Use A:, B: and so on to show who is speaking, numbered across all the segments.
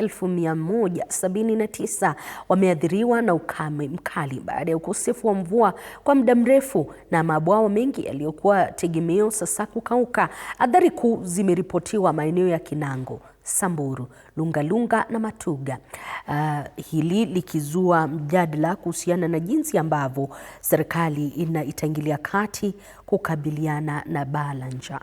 A: 1179 wameathiriwa na ukame mkali baada ya ukosefu wa mvua kwa muda mrefu na mabwawa mengi yaliyokuwa tegemeo sasa kukauka. Athari kuu zimeripotiwa maeneo ya Kinango, Samburu, Lungalunga na Matuga. Hili likizua mjadala kuhusiana na jinsi ambavyo serikali itaingilia kati kukabiliana na baa la njaa.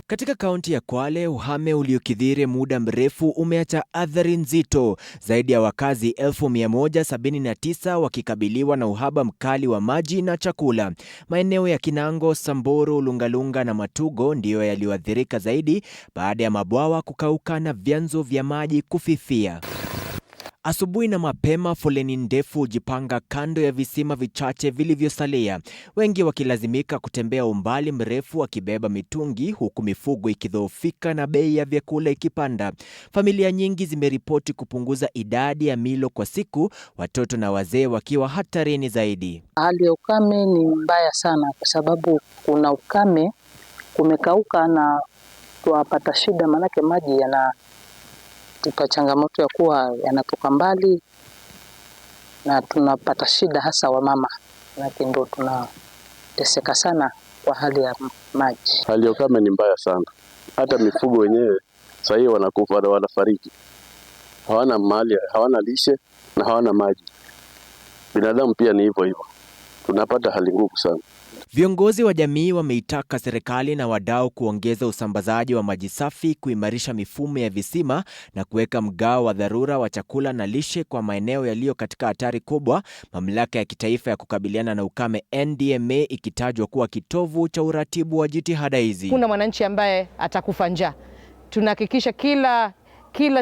B: Katika kaunti ya Kwale, uhame uliokithiri muda mrefu umeacha athari nzito. Zaidi ya wakazi 1179 wakikabiliwa na uhaba mkali wa maji na chakula. Maeneo ya Kinango, Samburu, Lungalunga na Matugo ndiyo yaliyoathirika zaidi baada ya mabwawa kukauka na vyanzo vya maji kufifia. Asubuhi na mapema, foleni ndefu hujipanga kando ya visima vichache vilivyosalia, wengi wakilazimika kutembea umbali mrefu wakibeba mitungi, huku mifugo ikidhoofika na bei ya vyakula ikipanda. Familia nyingi zimeripoti kupunguza idadi ya milo kwa siku, watoto na wazee wakiwa hatarini zaidi.
C: Hali ya ukame ni mbaya sana kwa sababu kuna ukame, kumekauka na tuwapata shida, manake maji tupa changamoto ya kuwa yanatoka mbali na tunapata shida, hasa wamama, manake ndio tunateseka sana kwa hali ya maji.
D: Hali ya ukame ni mbaya sana, hata mifugo wenyewe sasa hivi wanakufa, wanafariki, hawana mali, hawana lishe na hawana maji. Binadamu pia ni hivyo hivyo, tunapata hali ngumu sana.
B: Viongozi wa jamii wameitaka serikali na wadau kuongeza usambazaji wa maji safi, kuimarisha mifumo ya visima na kuweka mgao wa dharura wa chakula na lishe kwa maeneo yaliyo katika hatari kubwa, mamlaka ya kitaifa ya kukabiliana na ukame NDMA ikitajwa kuwa kitovu cha uratibu wa jitihada hizi.
E: Kuna mwananchi ambaye atakufa njaa. Tunahakikisha kila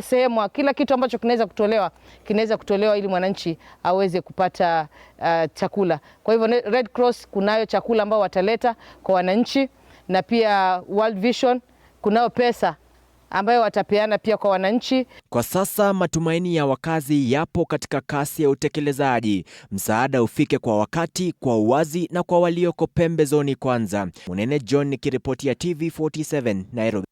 E: sehemu, kila kitu ambacho kinaweza kutolewa ili mwananchi aweze kupata chakula. Kwa hivyo Red Cross kunayo chakula ambao wataleta kwa wananchi, na pia World Vision kunayo pesa ambayo watapeana pia kwa wananchi.
B: Kwa sasa matumaini ya wakazi yapo katika kasi ya utekelezaji. Msaada ufike kwa wakati, kwa uwazi na kwa walioko pembezoni kwanza. Munene John nikiripotia TV47 Nairobi.